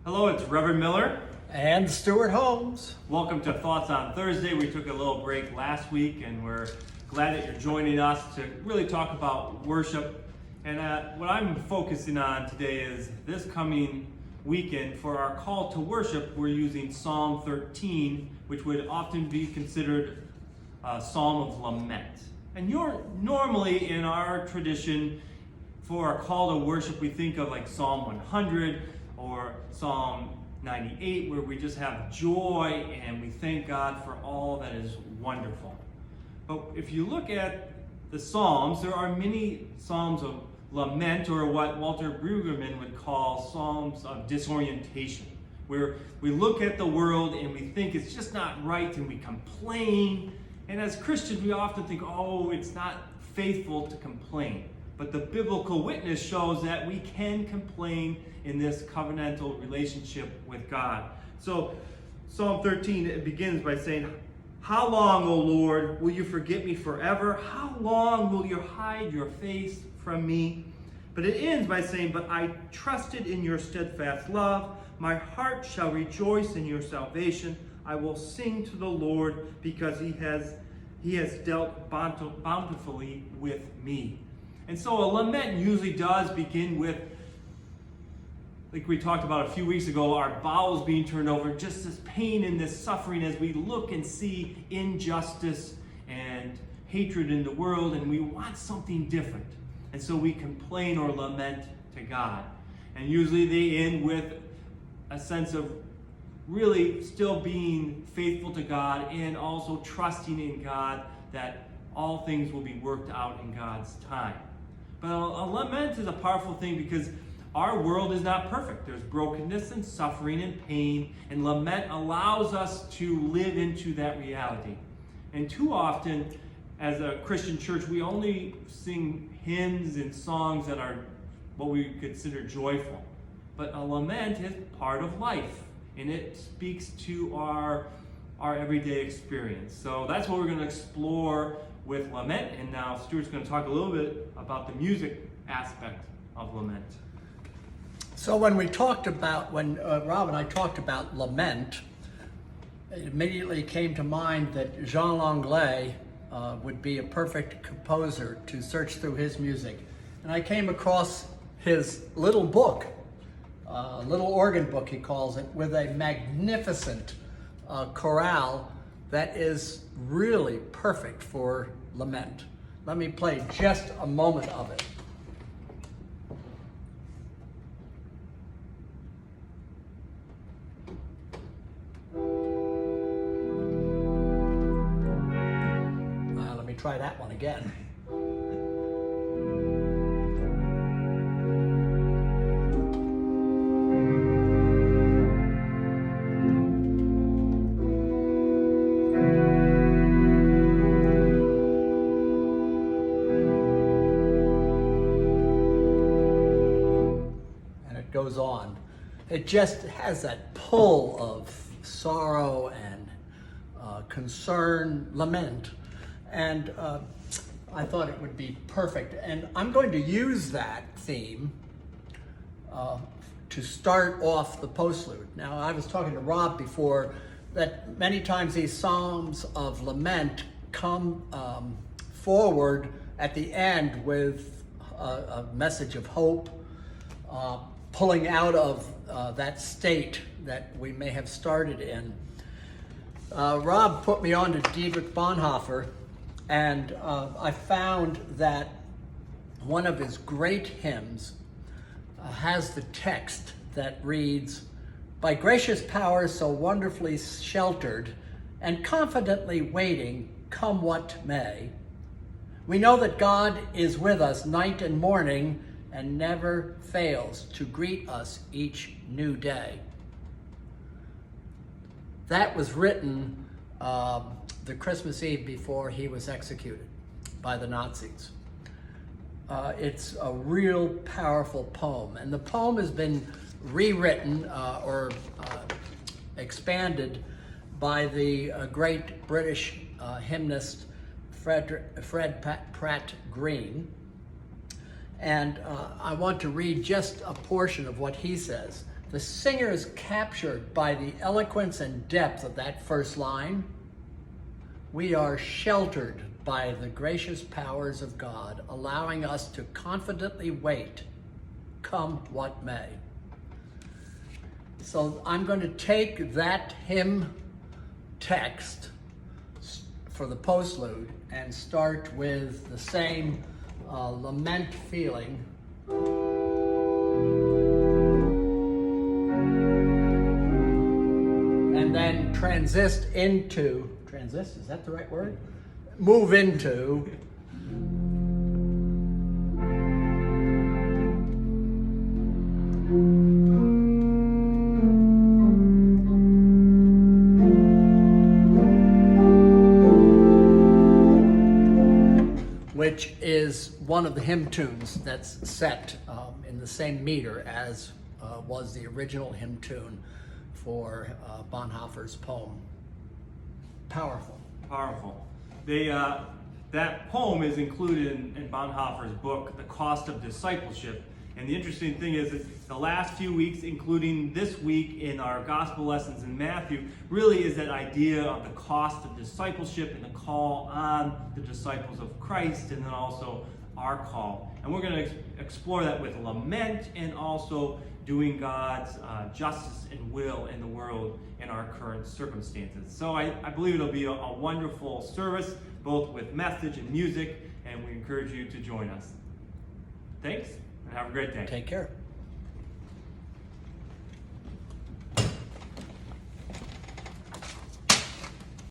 Hello, it's Reverend Miller. And Stuart Holmes. Welcome to Thoughts on Thursday. We took a little break last week and we're glad that you're joining us to really talk about worship. And what I'm focusing on today is this coming weekend for our call to worship, we're using Psalm 13, which would often be considered a psalm of lament. And normally in our tradition, for our call to worship, we think of like Psalm 100 or Psalm 98, where we just have joy and we thank God for all that is wonderful. But if you look at the Psalms, there are many Psalms of lament, or what Walter Brueggemann would call Psalms of disorientation, where we look at the world and we think it's just not right and we complain. And as Christians, we often think, oh, it's not faithful to complain. But the biblical witness shows that we can complain in this covenantal relationship with God. So Psalm 13, it begins by saying, "How long, O Lord, will you forget me forever? How long will you hide your face from me?" But it ends by saying, "But I trusted in your steadfast love. My heart shall rejoice in your salvation. I will sing to the Lord because he has dealt bountifully with me." And so a lament usually does begin with, like we talked about a few weeks ago, our bowels being turned over, just this pain and this suffering as we look and see injustice and hatred in the world, and we want something different. And so we complain or lament to God. And usually they end with a sense of really still being faithful to God and also trusting in God that all things will be worked out in God's time. But a lament is a powerful thing because our world is not perfect. There's brokenness and suffering and pain, and lament allows us to live into that reality. And too often, as a Christian church, we only sing hymns and songs that are what we consider joyful. But a lament is part of life, and it speaks to our everyday experience. So that's what we're going to explore with lament. And now Stuart's going to talk a little bit about the music aspect of lament. So when Rob and I talked about lament, it immediately came to mind that Jean Langlais would be a perfect composer to search through his music. And I came across his little book, little organ book he calls it, with a magnificent chorale that is really perfect for lament. Let me play just a moment of it. Let me try that one again. Goes on. It just has that pull of sorrow and concern, lament, and I thought it would be perfect. And I'm going to use that theme to start off the postlude. Now, I was talking to Rob before that many times these psalms of lament come forward at the end with a message of hope, pulling out of that state that we may have started in. Rob put me on to Dietrich Bonhoeffer, and I found that one of his great hymns has the text that reads, "By gracious power so wonderfully sheltered and confidently waiting, come what may, we know that God is with us night and morning and never fails to greet us each new day." That was written the Christmas Eve before he was executed by the Nazis. It's a real powerful poem, and the poem has been rewritten or expanded by the great British hymnist Fred Pratt Green. And I want to read just a portion of what he says. The singer is captured by the eloquence and depth of that first line. We are sheltered by the gracious powers of God, allowing us to confidently wait, come what may. So I'm going to take that hymn text for the postlude and start with the same lament feeling. And then transist, is that the right word? Move into which is one of the hymn tunes that's set in the same meter as was the original hymn tune for Bonhoeffer's poem. Powerful. Powerful. That poem is included in Bonhoeffer's book, The Cost of Discipleship. And the interesting thing is that the last few weeks, including this week in our gospel lessons in Matthew, really is that idea of the cost of discipleship and the call on the disciples of Christ, and then also our call. And we're going to explore that with lament and also doing God's justice and will in the world in our current circumstances. So I believe it'll be a wonderful service, both with message and music, and we encourage you to join us. Thanks, and have a great day. Take care.